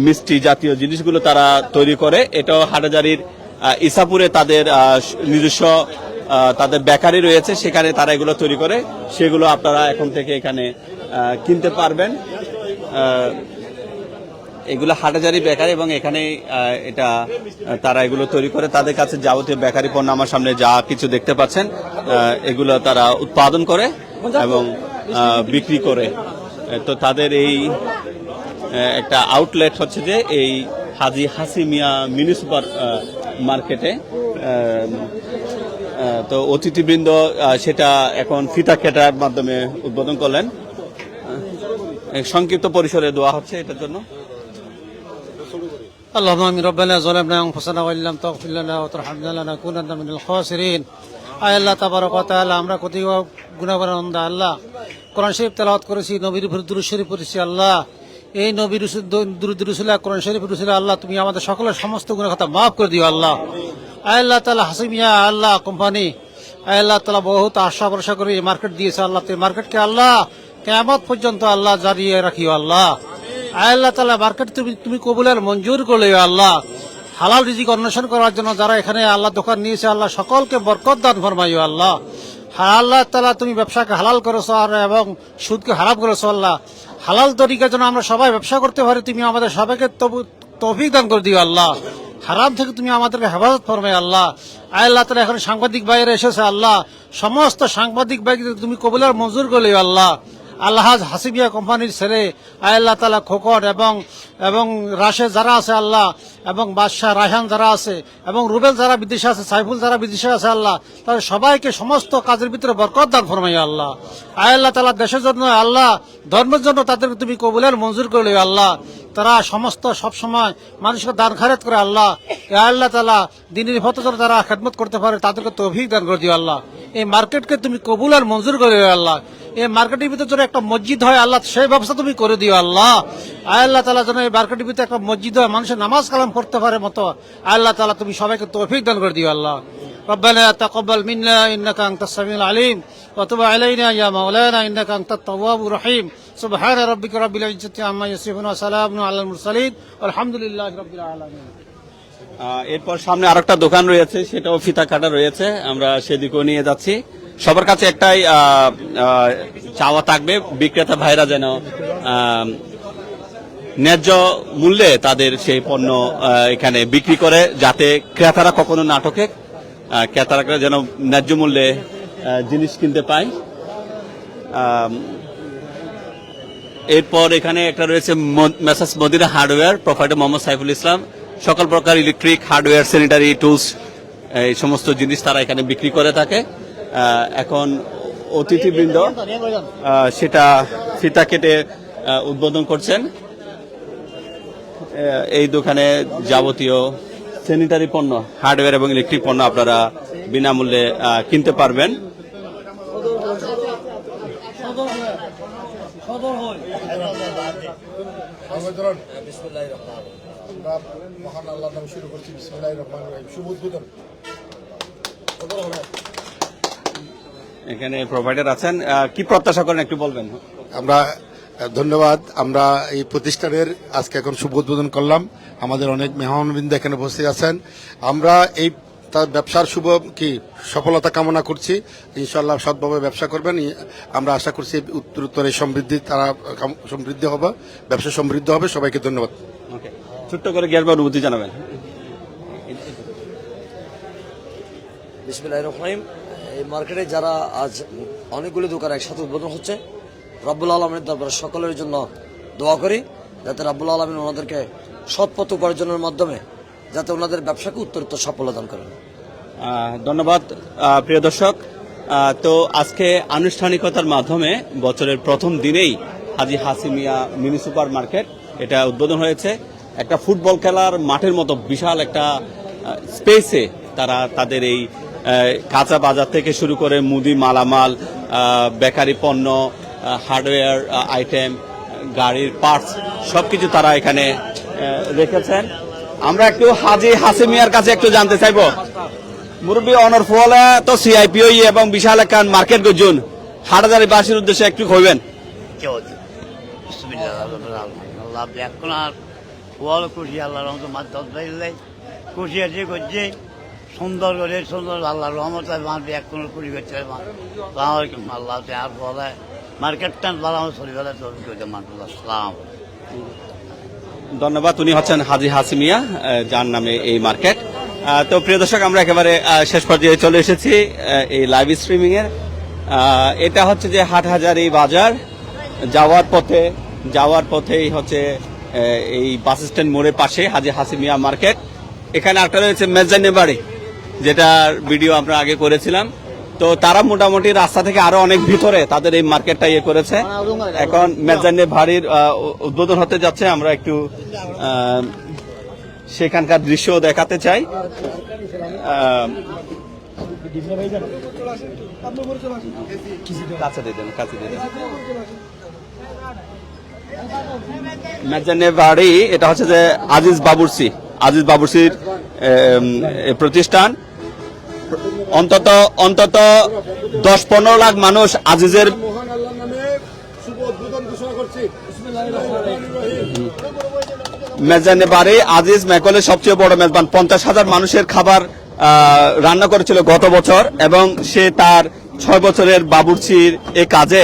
মিষ্টি জাতীয় জিনিসগুলো তারা তৈরি করে। এটাও হাটাজারির ইসাপুরে তাদের নিজস্ব তাদের বেকারি রয়েছে, সেখানে তারা এগুলো তৈরি করে, সেগুলো আপনারা এখন থেকে এখানে কিনতে পারবেন। এগুলো হাটাজারি বেকারি এবং এখানে এটা তারা এগুলো তৈরি করে। তাদের কাছে যাবতীয় বেকারি পণ্য আমার সামনে যা কিছু দেখতে পাচ্ছেন এগুলো তারা উৎপাদন করে এবং বিক্রি করে। তো তাদের এই একটা আউটলেট হচ্ছে যে এই হাজি হাসিমিয়া মিনি সুপার মার্কেটে। তো অতিথিবৃন্দ সেটা এখন ফিতা কেটার মাধ্যমে উদ্বোধন করলেন। সংক্ষিপ্ত পরিসরে দোয়া হচ্ছে এটার জন্য। اللهم امين ربنا ظلمنا انفسنا وان لم تغفر لنا وترحمنا لنكونن من الخاسرين। আয় আল্লাহ তাবারক ওয়া তাআলা, আমরা কতই গুনাহগার বান্দা আল্লাহ। কোরআন শরীফ তেলাওয়াত করেছি, নবীর উপর দুরূদ শরীফ পড়েছি আল্লাহ। এই নবীর দুরূদ রসুল কোরআন শরীফ রসুল আল্লাহ, তুমি আমাদের সকলের সমস্ত গুনাহ খাতা মাফ করে দিও আল্লাহ। আয় আল্লাহ তাআলা, হাসিমিয়া আল্লাহ কোম্পানি আয় আল্লাহ তাআলা বহুত আশা ভরসা করে এই মার্কেট দিয়েছে আল্লাহ। এই মার্কেটকে আল্লাহ কিয়ামত পর্যন্ত আল্লাহ জারি রাখিও আল্লাহ। আয় আল্লাহ তাআলা, মার্কেট তুমি কবুলের মঞ্জুর করলে আল্লাহ। হালাল রিজিক অন্বেষণ করার জন্য যারা এখানে আল্লাহ দোকান নিয়েছে আল্লাহ, সকলকে বরকত দান ফরমাইও আল্লাহ। আল্লাহ তাআলা, তুমি ব্যবসাকে হালাল করেছো আর এবং সুদকে হারাম করেছো আল্লাহ। হালাল তরিকার জন্য আমরা সবাই ব্যবসা করতে পারি, তুমি আমাদের সবাইকে তৌফিক দান করে দিও আল্লাহ। হারাম থেকে তুমি আমাদেরকে হেফাজত ফরমাই আল্লাহ। আয় আল্লাহ তাআলা এখন সাংবাদিক ভাইয়েরা এসেছে আল্লাহ, সমস্ত সাংবাদিক ভাইকে তুমি কবুলার মঞ্জুর করলে আল্লাহ। আল্লাহাজ হাসিবিয়া কোম্পানির ছেলে আয় আল্লাহ তাআলা খোকন এবং রাশেদ যারা আছে আল্লাহ, এবং বাদশাহ রায়হান যারা আছে, এবং রুবেল যারা বিদেশে আছে, সাইফুল যারা বিদেশে আছে আল্লাহ, তাদের সবাইকে সমস্ত কাজের ভিতরে বরকত দান ফরমাইয়া আল্লাহ। আয় আল্লাহ তাআলা দেশের জন্য আল্লাহ, ধর্মের জন্য তাদেরকে তুমি কবুলের মঞ্জুর করলে আল্লাহ। তারা সমস্ত সবসময় মানুষকে দান খায়রাত করে আল্লাহ। ইয়া আল্লাহ তাআলা দিনের পথে যেন তারা খেদমত করতে পারে তাদেরকে তৌফিক দান করে দিও আল্লাহ। এই মার্কেটকে তুমি কবুল আর মঞ্জুর করে দিও আল্লাহ। এই মার্কেটের ভিতরে যেন একটা মসজিদ হয় আল্লাহ, সেই ব্যবস্থা তুমি করে দিও আল্লাহ। আয় আল্লাহ তাআলা যেন এই মার্কেটের ভিতরে একটা মসজিদ হয়, মানুষের নামাজ কালাম পড়তে পারে মতো আয় আল্লাহ তাআলা তুমি সবাইকে তৌফিক দান করে দিও আল্লাহ। ربنا تقبل منا انك انت السميع العليم وتب علينا يا مولانا انك انت التواب الرحيم سبحان ربك رب العزة عما يصفون وسلام على المرسلين والحمد لله رب العالمين। এরপর সামনে আরেকটা দোকান রয়েছে, সেটাও ফিতা কাটা রয়েছে, আমরা সেদিকেও নিয়ে যাচ্ছি। সবার কাছে একটাই চাওয়া থাকবে, বিক্রেতা ভাইরা যেন ন্যায্য মূল্যে তাদের সেই পণ্য এখানে বিক্রি করে, যাতে ক্রেতারা কখনো নাটকে ক্রেতারা যেন ন্যায্য মূল্যে জিনিস কিনতে পায়। এরপর এখানে একটা রয়েছে Messrs Madina hardware, proprietor Mohammad Saiful Islam. সকল প্রকার ইলেকট্রিক, হার্ডওয়্যার, স্যানিটারি টুলস, এই সমস্ত জিনিস তারা এখানে বিক্রি করে থাকে। এখন অতিথিবৃন্দ সেটা ফিতা কেটে উদ্বোধন করছেন। এই দোকানে যাবতীয় স্যানিটারি পণ্য, হার্ডওয়্যার এবং ইলেকট্রিক পণ্য আপনারা বিনামূল্যে কিনতে পারবেন। মহান আল্লাহর নামে শুরু করছি, বিসমিল্লাহির রহমানির রহিম। শুভ উদ্বোধন। এখানে প্রোভাইডার আছেন, কি প্রত্যাশা করেন একটু বলবেন? আমরা ধন্যবাদ। আমরা এই প্রতিষ্ঠানের আজকে এখন শুভ উদ্বোধন করলাম। আমাদের অনেক মেহমানবৃন্দ এখানে উপস্থিত আছেন। আমরা এই তার ব্যবসার শুভ সফলতা কামনা করছি। ইনশাআল্লাহ সৎভাবে ব্যবসা করবেন। আমরা আশা করছি উত্তরোত্তর এই সমৃদ্ধি তারা সমৃদ্ধি হবে, ব্যবসা সমৃদ্ধ হবে। সবাইকে ধন্যবাদ। ওকে, ছোট্ট করে জ্ঞান বা অনুভূতি জানাবেন। বিসমিল্লাহির রহমানির রহিম। এই মার্কেটে যারা আজ অনেকগুলি দোকান একসাথে উদ্বোধন হচ্ছে, রব্বুল আলমীর দরবারে সকলের জন্য দোয়া করি যাতে রব্বুল আলমিন ওনাদেরকে সৎ পথ উপার্জনের মাধ্যমে যাতে ওনাদের ব্যবসাকে উত্তরোত্তর সফলতা দান করেন। ধন্যবাদ প্রিয় দর্শক। তো আজকে আনুষ্ঠানিকতার মাধ্যমে বছরের প্রথম দিনেই হাজী হাসিমিয়া মিনি সুপার মার্কেট এটা উদ্বোধন হয়েছে। একটা ফুটবল খেলার মাঠের মতো বিশাল একটা স্পেসে তারা তাদের এই কাঁচা বাজার থেকে শুরু করে মুদি মালামাল, বেকারি পণ্য, হার্ডওয়্যার আইটেম, গাড়ির পার্টস সবকিছু তারা এখানে রেখেছেন। আমরা একটু হাজী হাসিমিয়ার কাছে একটু জানতে চাইবো, মুরব্বী অনর ফলে তো সিআইপিও এবং বিশাল একটা মার্কেট গজুন হাটহাজারী বাসীর উদ্দেশ্যে একটু কইবেন। এখন আর ওয়াল খুশি আল্লাহ রহমত মাধ্যম খুশি আছে করছে সুন্দর করে সুন্দর আল্লাহ রহমত মারবে এখন খুশি করছে আল্লাহ আর বলে মার্কেটটা ভালো আমার শরীরে তৈরি করছে মানুষ আসসালাম। ধন্যবাদ। উনি হচ্ছেন হাজী হাসিমিয়া, যার নামে এই মার্কেট। তো প্রিয় দর্শক, আমরা একেবারে শেষ পর্যায়ে চলে এসেছি এই লাইভ স্ট্রিমিং এর। এটা হচ্ছে যে হাটহাজারী বাজার যাওয়ার পথেই হচ্ছে এই বাস স্ট্যান্ড মোড়ের পাশে হাজী হাসিমিয়া মার্কেট। এখানে একটা রয়েছে মেজানে বাড়ি, যেটার ভিডিও আমরা আগে করেছিলাম। তো তারা মোটামুটি রাস্তা থেকে আরো অনেক ভিতরে তাদের এই মার্কেটটা ইয়ে করেছে। এখন মেজানে বাড়ির উদ্বোধন হতে যাচ্ছে, আমরা একটু সেখানকার দৃশ্য দেখাতে চাই। মেজানে বাড়ি এটা হচ্ছে যে আজিজ বাবুরসির প্রতিষ্ঠান। অন্তত 10-15 লাখ মানুষ আজিজের মেজানে বাড়ি আজিজ মেকলের সবচেয়ে বড় মেজবান। 50,000 মানুষের খাবার রান্না করেছিল গত বছর, এবং সে তার 6 বছরের বাবুর্চির এ কাজে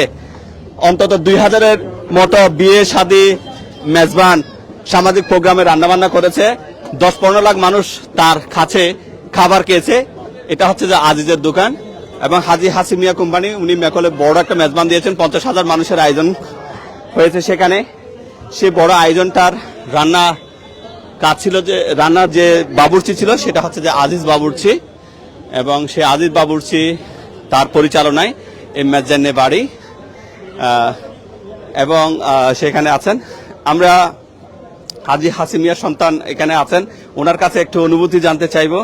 অন্তত 2000-এর মতো বিয়ে শাদী মেজবান সামাজিক প্রোগ্রামে রান্নাবান্না করেছে। 10-15 লাখ মানুষ তার কাছে খাবার খেয়েছে। এটা হচ্ছে যে আজিজের দোকান এবং হাজি হাসিমিয়া কোম্পানি, উনি মেকলে বড় একটা মেজবান দিয়েছেন। 50,000 মানুষের আয়োজন হয়েছে সেখানে। সে বড় আয়োজনটার কাজ ছিল যে রান্নার যে বাবুর্চি ছিল সেটা হচ্ছে যে আজিজ বাবুর্চি, এবং সে আজিজ বাবুর্চি তার পরিচালনায় এই মেজজান্নে বাড়ি এবং সেখানে আছেন। আমরা হাজি হাসিমিয়ার সন্তান এখানে আছেন, ওনার কাছে একটু অনুভূতি জানতে চাইবো।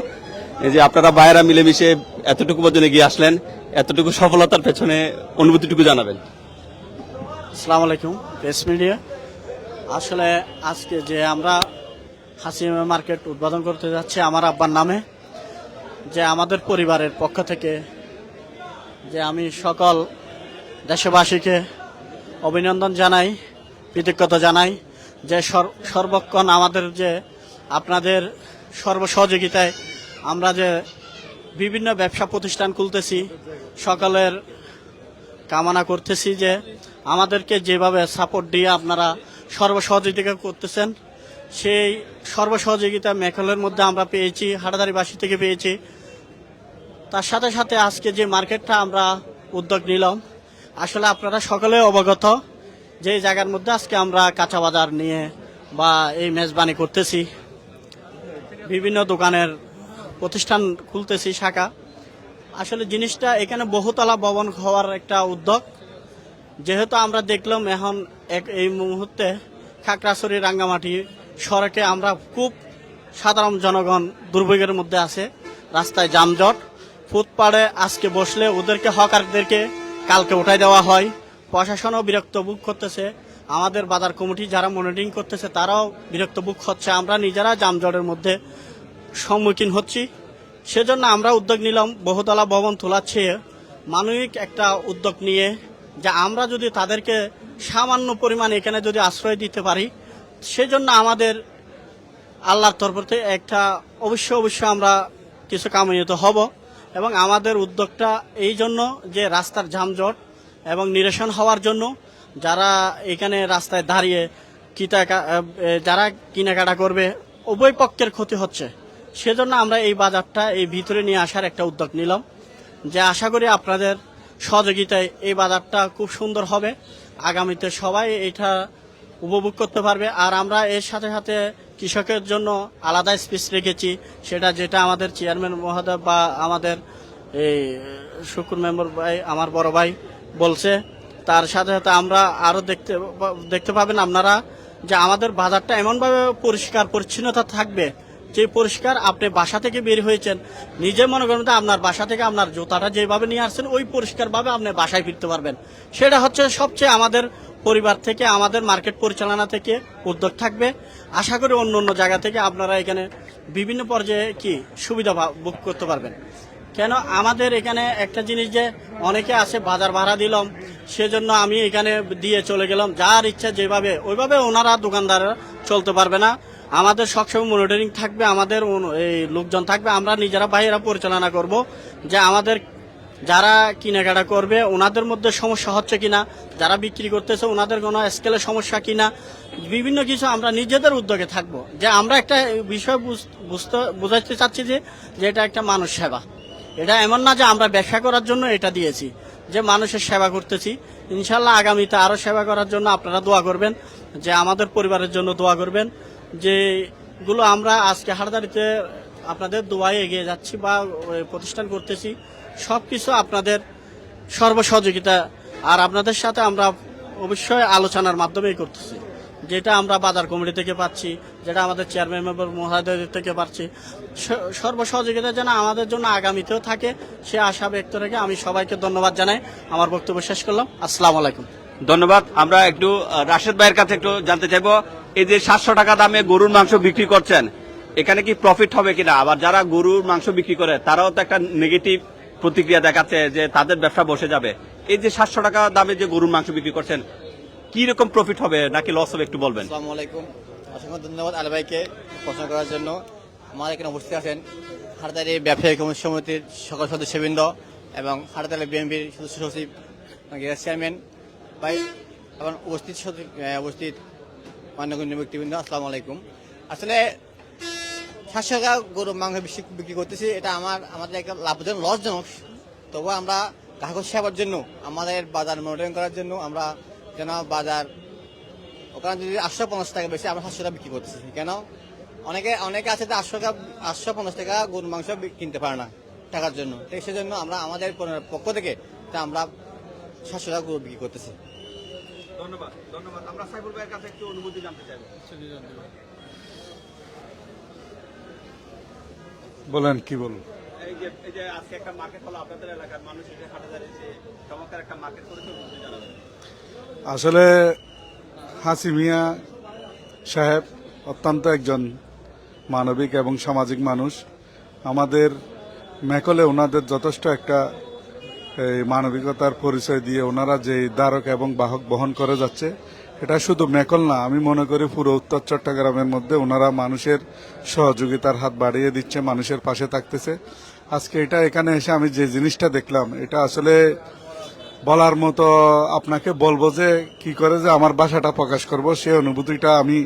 এই যে আপনারা বাইরা মিলেমিশে এতটুকু পর্যন্ত এগিয়ে আসলেন, এতটুকু সফলতার পেছনে অনুভূতিটুকু জানাবেন। আসসালামু আলাইকুম প্রেস মিডিয়া। আসলে আজকে যে আমরা হাসিমা মার্কেট উদ্বোধন করতে যাচ্ছি আমার আব্বার নামে, যে আমাদের পরিবারের পক্ষ থেকে যে আমি সকল দেশবাসীকে অভিনন্দন জানাই, কৃতজ্ঞতা জানাই যে সর্বক্ষণ আমাদের যে আপনাদের সর্বসহযোগিতায় আমরা যে বিভিন্ন ব্যবসা প্রতিষ্ঠান খুলতেছি, সকলের কামনা করতেছি যে আমাদেরকে যেভাবে সাপোর্ট দিয়ে আপনারা সর্বসহযোগিতা করতেছেন, সেই সর্বসহযোগিতা মেকলের মধ্যে আমরা পেয়েছি, হাটাদারিবাসী থেকে পেয়েছি। তার সাথে সাথে আজকে যে মার্কেটটা আমরা উদ্যোগ নিলাম, আসলে আপনারা সকলে অবগত যে এই জায়গার মধ্যে আজকে আমরা কাঁচা বাজার নিয়ে বা এই মেজবানি করতেছি, বিভিন্ন দোকানের প্রতিষ্ঠান খুলতেছি শাখা। আসলে জিনিসটা এখানে বহুতলা ভবন হওয়ার একটা উদ্যোগ। যেহেতু আমরা দেখলাম এখন এই মুহূর্তে খাগড়াছড়ি রাঙ্গামাটি সড়কে আমরা খুব সাধারণ জনগণ দুর্ভোগের মধ্যে আছে, রাস্তায় যানজট, ফুটপাড়ে আজকে বসলে ওদেরকে হকারদেরকে কালকে উঠাই দেওয়া হয়। প্রশাসনও বিরক্ত বোধ করতেছে, আমাদের বাজার কমিটি যারা মনিটরিং করতেছে তারাও বিরক্ত বোধ হচ্ছে, আমরা নিজেরা যানজটের মধ্যে সম্মুখীন হচ্ছি। সেজন্য আমরা উদ্যোগ নিলাম বহুতলা ভবন তোলার চেয়ে মানবিক একটা উদ্যোগ নিয়ে, যে আমরা যদি তাদেরকে সামান্য পরিমাণ এখানে যদি আশ্রয় দিতে পারি, সেজন্য আমাদের আল্লাহর তরফ থেকে একটা অবশ্যই আমরা কিছু কাময়িত হব। এবং আমাদের উদ্যোগটা এই জন্য যে রাস্তার যানজট এবং নিরসন হওয়ার জন্য যারা এখানে রাস্তায় দাঁড়িয়ে যারা কেনাকাটা করবে উভয় পক্ষের ক্ষতি হচ্ছে। সেজন্য আমরা এই বাজারটা এই ভিতরে নিয়ে আসার একটা উদ্যোগ নিলাম, যে আশা করি আপনাদের সহযোগিতায় এই বাজারটা খুব সুন্দর হবে, আগামীতে সবাই এটা উপভোগ করতে পারবে। আর আমরা এর সাথে সাথে কৃষকের জন্য আলাদা স্পেস রেখেছি, যেটা আমাদের চেয়ারম্যান মহোদয় বা আমাদের এই শুকুর মেম্বার ভাই, আমার বড় ভাই বলছে। তার সাথে সাথে আমরা আরো দেখতে পাবেন আপনারা যে আমাদের বাজারটা এমনভাবে পরিষ্কার পরিচ্ছন্নতা থাকবে, যে পরিষ্কার আপনি বাসা থেকে বের হয়েছেন, নিজে মনে করেন আপনার বাসা থেকে আপনার জুতাটা যেভাবে নিয়ে আসছেন ওই পরিষ্কারভাবে আপনি বাসায় ফিরতে পারবেন। সেটা হচ্ছে সবচেয়ে আমাদের পরিবার থেকে, আমাদের মার্কেট পরিচালনা থেকে উদ্যোগ থাকবে। আশা করি অন্য অন্য জায়গা থেকে আপনারা এখানে বিভিন্ন পর্যায়ে সুবিধা ভোগ করতে পারবেন। কেন আমাদের এখানে একটা জিনিস যে অনেকে আছে বাজার ভাড়া দিলাম, সেজন্য আমি এখানে দিয়ে চলে গেলাম, যার ইচ্ছা যেভাবে ওইভাবে ওনারা দোকানদাররা চলতে পারবে না। আমাদের সবসময় মনিটরিং থাকবে, আমাদের এই লোকজন থাকবে, আমরা নিজেরা বাইরে পরিচালনা করব, যে আমাদের যারা কেনাকাটা করবে ওনাদের মধ্যে সমস্যা হচ্ছে কিনা, যারা বিক্রি করতেছে ওনাদের কোনো স্কেলের সমস্যা কিনা, বিভিন্ন কিছু আমরা নিজেদের উদ্যোগে থাকব। যে আমরা একটা বিষয় বুঝাইতে চাচ্ছি যে এটা একটা মানুষ সেবা। এটা এমন না যে আমরা ব্যবসা করার জন্য এটা দিয়েছি, যে মানুষের সেবা করতেছি। ইনশাল্লাহ আগামীতে আরো সেবা করার জন্য আপনারা দোয়া করবেন, যে আমাদের পরিবারের জন্য দোয়া করবেন, যেগুলো আমরা আজকে হাটাদারিতে আপনাদের দোয়ায় এগিয়ে যাচ্ছি বা প্রতিষ্ঠান করতেছি, সবকিছু আপনাদের সর্বসহযোগিতা আর আপনাদের সাথে আমরা অবশ্যই আলোচনার মাধ্যমেই করতেছি। যেটা আমরা বাজার কমিটি থেকে পাচ্ছি, যেটা আমাদের চেয়ারম্যান মেম্বার মহোদয়দের থেকে পাচ্ছি, সর্বসহযোগিতা যেন আমাদের জন্য আগামীতেও থাকে, সে আশা ব্যক্ত রেখে আমি সবাইকে ধন্যবাদ জানাই। আমার বক্তব্য শেষ করলাম। আসসালামু আলাইকুম। ধন্যবাদ। আমরা একটু রাশেদ ভাইয়ের কাছে একটু জানতে চাইবো, এই যে 700 টাকা দামে গরুর মাংস বিক্রি করছেন, এখানে কি প্রফিট হবে কিনা? আবার যারা গরুর মাংস বিক্রি করে তারাও তো একটা নেগেটিভ প্রতিক্রিয়া দেখাচ্ছে যে তাদের ব্যবসা বসে যাবে। এই যে 700 টাকা দামে যে গরুর মাংস বিক্রি করছেন, কি রকম প্রফিট হবে নাকি লস হবে একটু বলবেন? আসসালামু আলাইকুম, অসংখ্য ধন্যবাদ আল ভাইকে প্রশ্ন করার জন্য। আমার এখানে উপস্থিত আছেন হাটাদারি ব্যবসায়ী কমিটি সমিতির সকল সদস্যবৃন্দ এবং হাটাদারি বিএনপির সদস্য সচিব চেয়ারম্যান ভাই এবং উপস্থিত মান্যগণ্য ব্যক্তিবৃন্দ, আসসালামু আলাইকুম। আসলে 700 টাকা গরুর মাংস বিক্রি করতেছি, এটা আমাদের একটা লাভজনক লসজনক। তবু আমরা গ্রাহক সেবার জন্য, আমাদের বাজার মনিটরিং করার জন্য আমরা যেন বাজার ওখানে যদি 850 টাকা বেশি আমরা 700 টাকা বিক্রি করতেছি। কেন অনেকে আছে যে 850 টাকা গরুর মাংস কিনতে পারে না টাকার জন্য, তো সেজন্য আমরা আমাদের পক্ষ থেকে আমরা 700 টাকা গরু বিক্রি করতেছি। ধন্যবাদ। আমরা সাইফুল ভাইয়ের কাছে একটু অনুভূতি জানতে চাইবো। বলেন কি বলবো। এই যে আজকে একটা মার্কেট হলো আপনাদের এলাকার মানুষ এসে হাটহাজারী যে চমৎকার একটা মার্কেট করেছে, অনুভূতি জানাবেন। আসলে হাসি মিয়া সাহেব অত্যন্ত একজন মানবিক এবং সামাজিক মানুষ। আমাদের মেকলে ওনাদের যথেষ্ট একটা মানবিকতার পরিচয় দিয়ে ওনারা যে ধারক এবং বাহক বহন করে যাচ্ছে, এটা শুধু মেকল না, আমি মনে করি পুরো উত্তর চট্টগ্রামের মধ্যে ওনারা মানুষের সহযোগিতার হাত বাড়িয়ে দিচ্ছে, মানুষের পাশে থাকতেছে। আজকে এটা এখানে এসে আমি যে জিনিসটা দেখলাম, এটা আসলে বলার মতো, আপনাকে বলবো যে কি করে যে আমার ভাষাটা প্রকাশ করব, সেই অনুভূতিটা আমি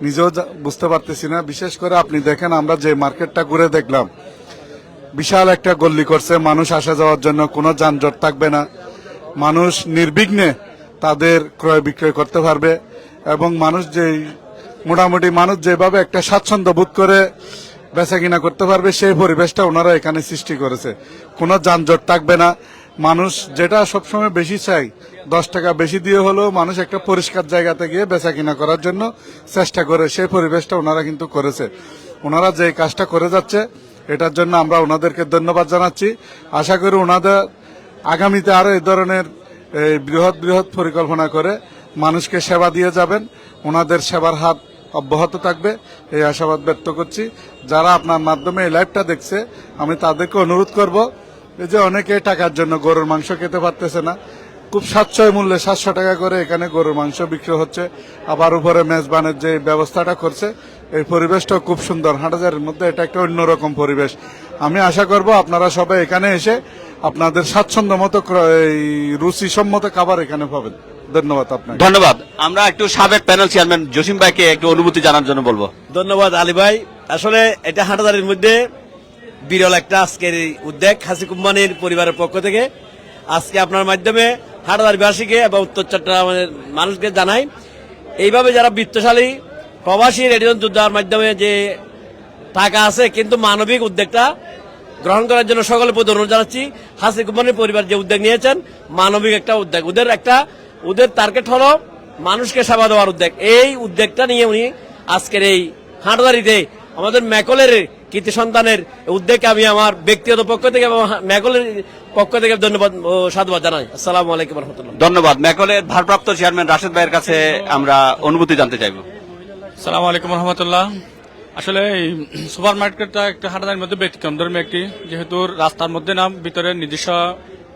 নিজেও বুঝতে পারতেছি না। বিশেষ করে আপনি দেখেন, আমরা যে মার্কেটটা ঘুরে দেখলাম, বিশাল একটা গল্লি করছে, মানুষ আসা যাওয়ার জন্য কোনো যানজট থাকবে না, মানুষ নির্বিঘ্নে তাদের ক্রয় বিক্রয় করতে পারবে এবং মানুষ মোটামুটি মানুষ যেভাবে একটা স্বাচ্ছন্দ্য বোধ করে বেচা কিনা করতে পারবে, সেই পরিবেশটা ওনারা এখানে সৃষ্টি করেছে। কোনো যানজট থাকবে না। মানুষ যেটা সবসময় বেশি চাই, 10 টাকা বেশি দিয়ে হলেও মানুষ একটা পরিষ্কার জায়গাতে গিয়ে বেচা কিনা করার জন্য চেষ্টা করে, সেই পরিবেশটা ওনারা কিন্তু করেছে। ওনারা যে কাজটা করে যাচ্ছে, এটার জন্য আমরা ওনাদেরকে ধন্যবাদ জানাচ্ছি। আশা করি ওনাদের আগামীতে আরো এই ধরনের বৃহৎ পরিকল্পনা করে মানুষকে সেবা দিয়ে যাবেন, ওনাদের সেবার হাত অব্যাহত থাকবে, এই আশাবাদ ব্যক্ত করছি। যারা আপনার মাধ্যমে এই লাইভটা দেখছে, আমি তাদেরকে অনুরোধ করব, এই যে অনেকে টাকার জন্য গরুর মাংস খেতে পারতেছে না, খুব সাশ্রয় মূল্যে 700 টাকা করে এখানে গরুর মাংস বিক্রি হচ্ছে। আবার উপরে মেজবানের যে ব্যবস্থাটা করছে, এই পরিবেশটা খুব সুন্দর। হাটহাজারীর মধ্যে এটা একটা অন্যরকম পরিবেশ। আমি আশা করব আপনারা সবাই এখানে এসে আপনাদের স্বাচ্ছন্দ্য মতো রুচিসম্মত খাবার এখানে পাবেন। ধন্যবাদ আপনাকে। ধন্যবাদ। আমরা একটু সাবেক প্যানেল চেয়ারম্যান জসিম ভাইকে একটু অনুভূতি জানার জন্য বলবো। ধন্যবাদ আলী ভাই। আসলে এটা হাটহাজারীর মধ্যে বিরল একটা আজকের এই উদ্যোগ হাসি কোম্পানির পরিবারের পক্ষ থেকে। আজকে আপনার মাধ্যমে হাটহাজারীবাসীকে এবং উত্তর চট্টগ্রামের মানুষকে জানাই, এইভাবে যারা বিত্তশালী প্রবাসী রেডিও যোদ্ধার মাধ্যমে যে টাকা আছে, কিন্তু মানবিক উদ্যোগটা গ্রহণ করার জন্য সকলের প্রতি অনুরোধ জানাচ্ছি। হাসি কোম্পানির পরিবার যে উদ্যোগ নিয়েছেন, মানবিক একটা উদ্যোগ, ওদের টার্গেট হলো মানুষকে সেবা দেওয়ার উদ্যোগ। এই উদ্যোগটা নিয়ে উনি আজকের এই হাটহাজারীতে আমাদের মেকলের কৃতি সন্তানের উদ্যোগকে আমি আমার ব্যক্তিগত পক্ষ থেকে এবং মেকলের পক্ষ থেকে ধন্যবাদ ও সাধুবাদ জানাই। আসসালামু আলাইকুম রহমতুল্লাহ। ধন্যবাদ। মেকলের ভারপ্রাপ্ত চেয়ারম্যান রাশেদ ভাইয়ের কাছে আমরা অনুভূতি জানতে চাইবো। আসসালামু আলাইকুম রহমতুল্লাহ। আসলে এই সুপার মার্কেটটা একটা হাটহাজারীর মধ্যে ব্যতিক্রম ধর্মী একটি, যেহেতু রাস্তার মধ্যে না, ভিতরে নিজস্ব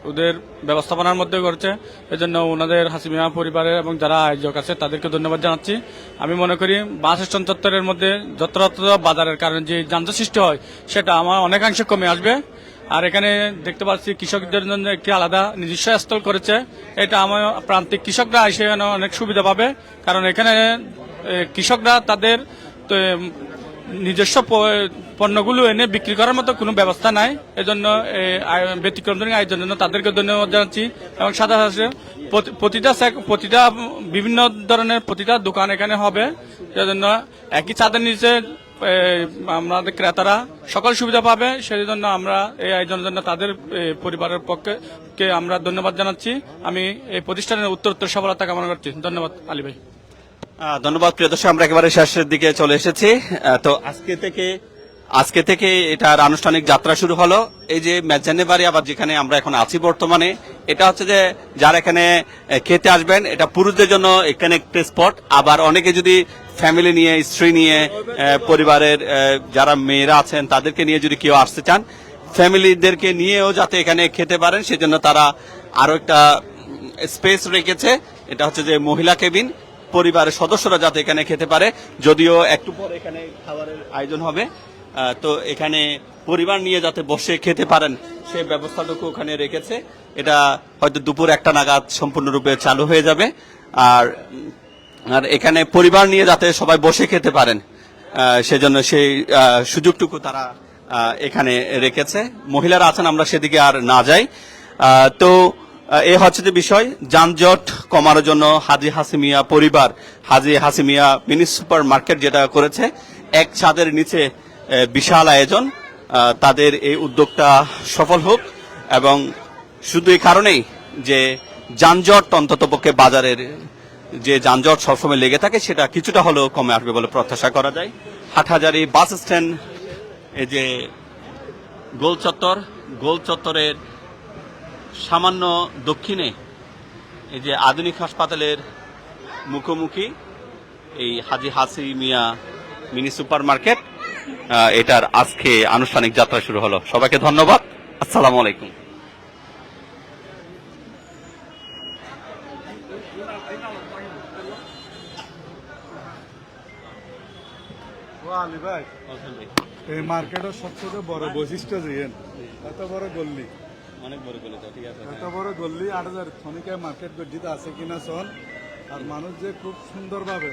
ওদের ব্যবস্থাপনার মধ্যে করছে, এজন্য ওনাদের হাসিমিয়া পরিবারের এবং যারা আয়োজক আছে তাদেরকে ধন্যবাদ জানাচ্ছি। আমি মনে করি বাস স্টেশন চত্বরের মধ্যে যত্রতত্র বাজারের কারণে যে যানজট সৃষ্টি হয়, সেটা আমার অনেকাংশে কমে আসবে। আর এখানে দেখতে পাচ্ছি কৃষকদের জন্য একটি আলাদা নিজস্ব স্থল করেছে, এটা আমার প্রান্তিক কৃষকরা এসে অনেক সুবিধা পাবে, কারণ এখানে কৃষকরা তাদের নিজস্ব পণ্যগুলো এনে বিক্রি করার মতো কোনো ব্যবস্থা নাই। এজন্য ব্যতিক্রম আয়োজনের জন্য তাদেরকে ধন্যবাদ জানাচ্ছি। এবং সাথে সাথে প্রতিটা বিভিন্ন ধরনের প্রতিটা দোকান এখানে হবে, সেজন্য একই ছাদের নিচে আমাদের ক্রেতারা সকল সুবিধা পাবে। সেই জন্য আমরা এই আয়োজনের জন্য তাদের পরিবারের পক্ষে আমরা ধন্যবাদ জানাচ্ছি। আমি এই প্রতিষ্ঠানের উত্তরোত্তর সফলতা কামনা করছি। ধন্যবাদ আলী ভাই। ধন্যবাদ। প্রিয় দর্শক, আমরা একেবারে শেষের দিকে চলে এসেছি। তো আজকে থেকে এটার আনুষ্ঠানিক যাত্রা শুরু হলো। এই যে মেজানে বাড়ি, আবার যেখানে আমরা এখন আছি বর্তমানে, এটা হচ্ছে যে যারা এখানে খেতে আসবেন, এটা পুরুষদের জন্য এখানে একটা স্পট। আবার অনেকে যদি ফ্যামিলি নিয়ে, স্ত্রী নিয়ে, পরিবারের যারা মেয়েরা আছেন তাদেরকে নিয়ে যদি কেউ আসতে চান, ফ্যামিলিদেরকে নিয়েও যাতে এখানে খেতে পারেন, সেজন্য তারা আরো একটা স্পেস রেখেছে। এটা হচ্ছে যে মহিলা কেবিন, পরিবারের সদস্যরা যাতে এখানে খেতে পারে। যদিও একটু পরে এখানে খাবারের আয়োজন হবে, তো এখানে পরিবার নিয়ে যাতে বসে খেতে পারেন সেই ব্যবস্থাটুকু ওখানে রেখেছে। এটা হয়তো দুপুর 1টা নাগাদ সম্পূর্ণরূপে চালু হয়ে যাবে। আর এখানে পরিবার নিয়ে যাতে সবাই বসে খেতে পারেন, সেজন্য সেই সুযোগটুকু তারা এখানে রেখেছে। মহিলারা আছেন, আমরা সেদিকে আর না যাই। তো এ হচ্ছে যে বিষয়, যানজট কমানোর জন্য হাজী হাসিমিয়া পরিবার, হাজী হাসিমিয়া মিনি সুপার মার্কেট যেটা করেছে, এক ছাদের নিচে বিশাল আয়োজন। তাদের এই উদ্যোগটা সফল হোক, এবং শুধু এই কারণেই যে যানজট অন্ততপক্ষে বাজারের যে যানজট সবসময় লেগে থাকে সেটা কিছুটা হলেও কমে আসবে বলে প্রত্যাশা করা যায়। হাটহাজারী বাস স্ট্যান্ড, এই যে গোল চত্বরের সামান্য দক্ষিণে এই যে আধুনিক হাসপাতালের মুখোমুখি এই হাজী হাসিমিয়া মিনি সুপার মার্কেট, এটার আজকে আনুষ্ঠানিক যাত্রা শুরু হলো। সবাইকে ধন্যবাদ, আসসালামু আলাইকুম। আলী ভাই, এই মার্কেটের সবচেয়ে বড় বৈশিষ্ট্য জিয়েন এত বড় গল্লি, অনেক বড় করে দাও, ঠিক আছে। এত বড় গল্লি 8000 খনিকা মার্কেট গঠিত আছে কিনা শোন, আর মানুষ যে খুব সুন্দরভাবে